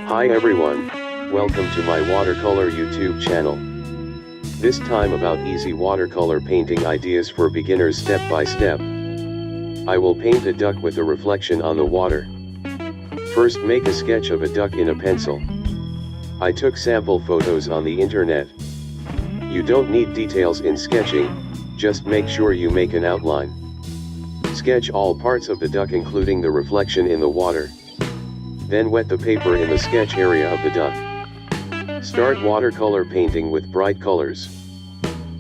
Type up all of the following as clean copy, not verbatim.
Hi everyone, welcome to my watercolor YouTube channel. This time about easy watercolor painting ideas for beginners step by step. I will paint a duck with a reflection on the water. First make a sketch of a duck in a pencil. I took sample photos on the internet. You don't need details in sketching, just make sure you make an outline. Sketch all parts of the duck including the reflection in the water. Then wet the paper in the sketch area of the duck. Start watercolor painting with bright colors.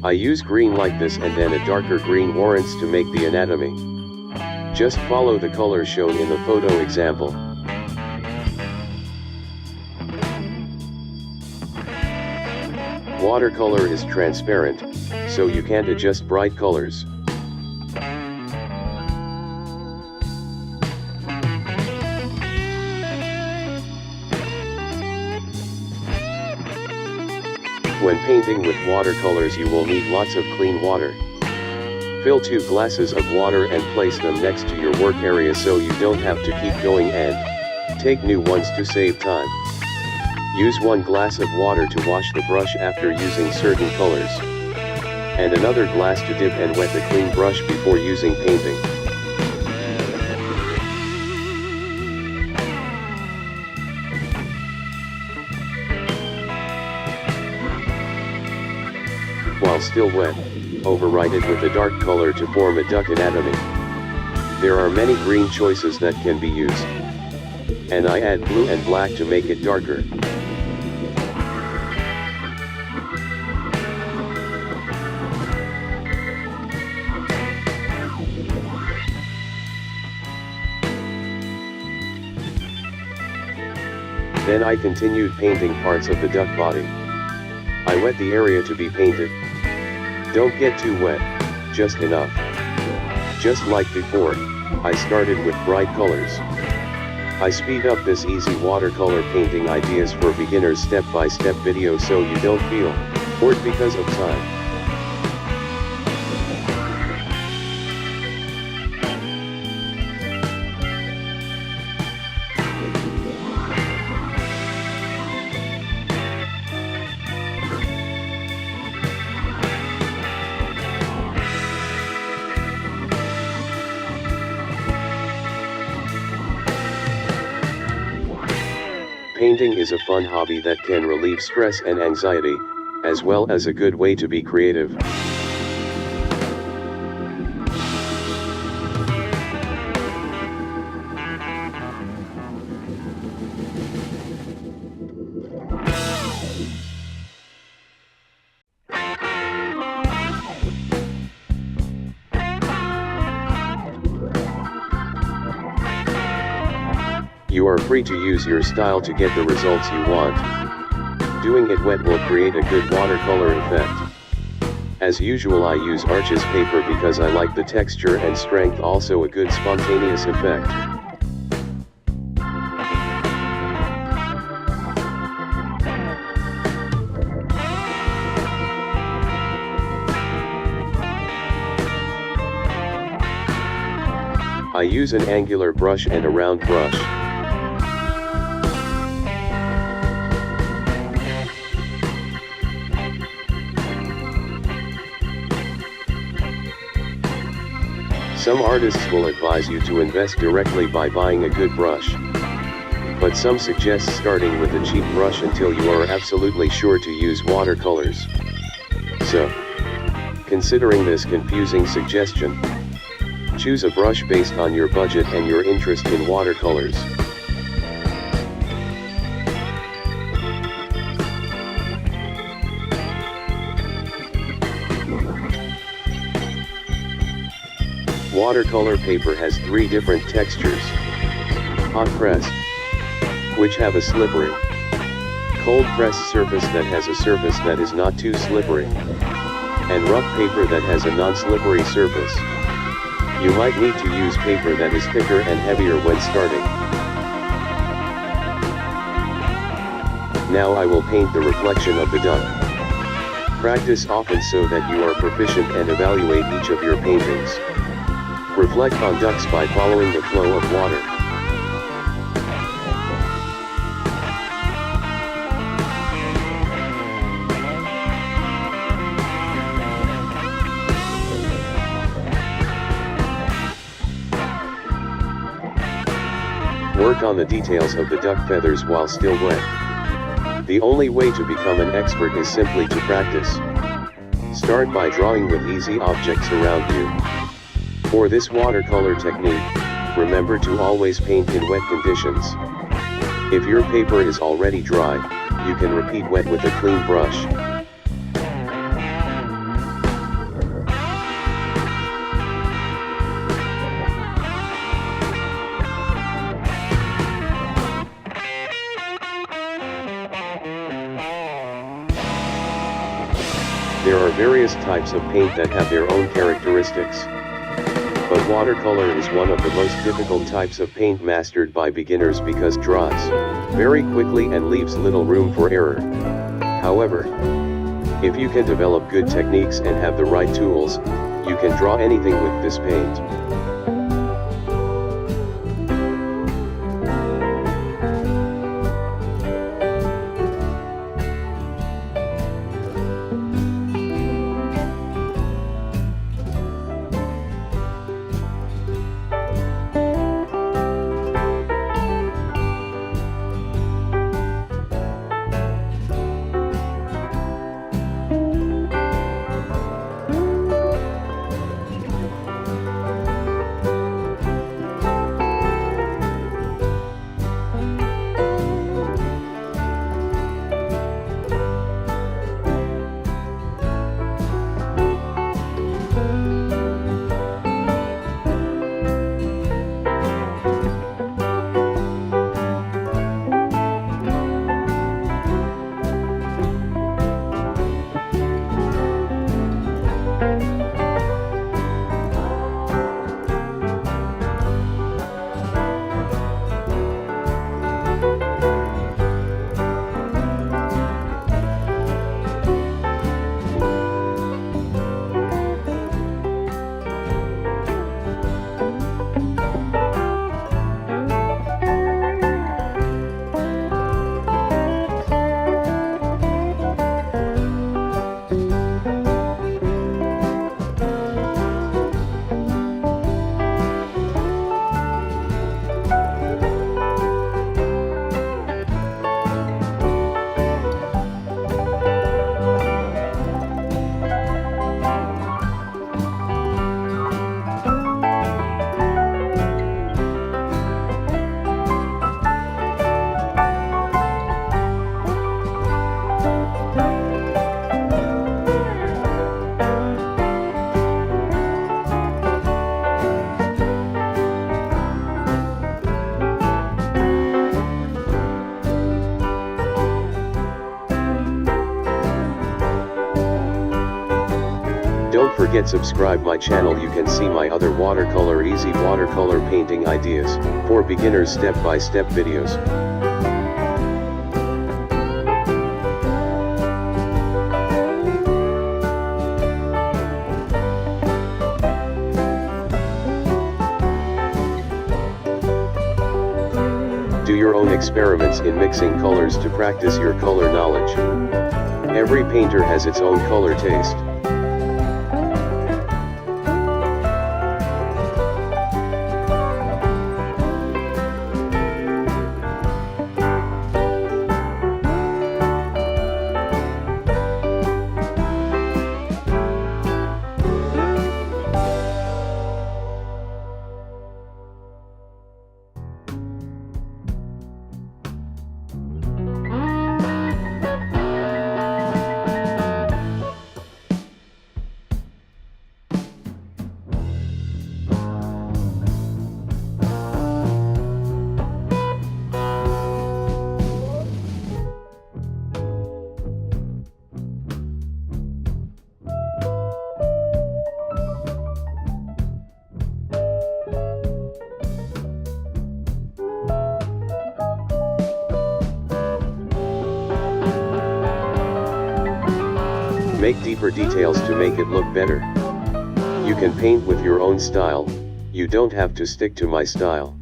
I use green like this and then a darker green warrants to make the anatomy. Just follow the colors shown in the photo example. Watercolor is transparent, so you can't adjust bright colors. When painting with watercolors you will need lots of clean water. Fill 2 glasses of water and place them next to your work area so you don't have to keep going and take new ones to save time. Use 1 glass of water to wash the brush after using certain colors. And another glass to dip and wet the clean brush before using painting. While still wet, overwrite it with a dark color to form a duck anatomy. There are many green choices that can be used. And I add blue and black to make it darker. Then I continued painting parts of the duck body. I wet the area to be painted. Don't get too wet, just enough. Just like before, I started with bright colors. I speed up this easy watercolor painting ideas for beginners step-by-step video so you don't feel bored because of time. Painting is a fun hobby that can relieve stress and anxiety, as well as a good way to be creative. You are free to use your style to get the results you want. Doing it wet will create a good watercolor effect. As usual I use Arches paper because I like the texture and strength, also a good spontaneous effect. I use an angular brush and a round brush. Some artists will advise you to invest directly by buying a good brush. But some suggest starting with a cheap brush until you are absolutely sure to use watercolors. So, considering this confusing suggestion, choose a brush based on your budget and your interest in watercolors. Watercolor paper has 3 different textures. Hot pressed, which have a slippery. Cold pressed surface that has a surface that is not too slippery. And rough paper that has a non-slippery surface. You might need to use paper that is thicker and heavier when starting. Now I will paint the reflection of the duck. Practice often so that you are proficient and evaluate each of your paintings. Reflect on ducks by following the flow of water. work on the details of the duck feathers while still wet. The only way to become an expert is simply to practice. Start by drawing with easy objects around you. For this watercolor technique, remember to always paint in wet conditions. If your paper is already dry, you can repeat wet with a clean brush. There are various types of paint that have their own characteristics. But watercolor is one of the most difficult types of paint mastered by beginners because dries very quickly and leaves little room for error. However, if you can develop good techniques and have the right tools, you can draw anything with this paint. Don't forget subscribe my channel. You can see my other easy watercolor painting ideas for beginners step-by-step videos. Do your own experiments in mixing colors to practice your color knowledge. Every painter has its own color taste. Make deeper details to make it look better. You can paint with your own style, you don't have to stick to my style.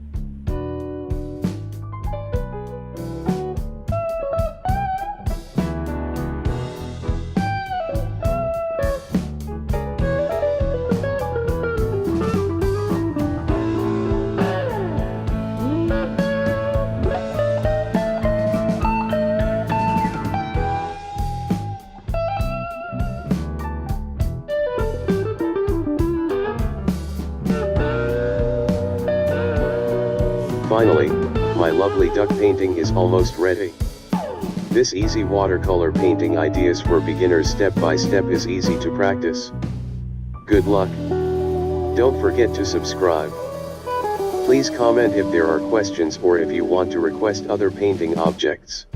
Finally, my lovely duck painting is almost ready. This easy watercolor painting ideas for beginners step by step is easy to practice. Good luck. Don't forget to subscribe. Please comment if there are questions or if you want to request other painting objects.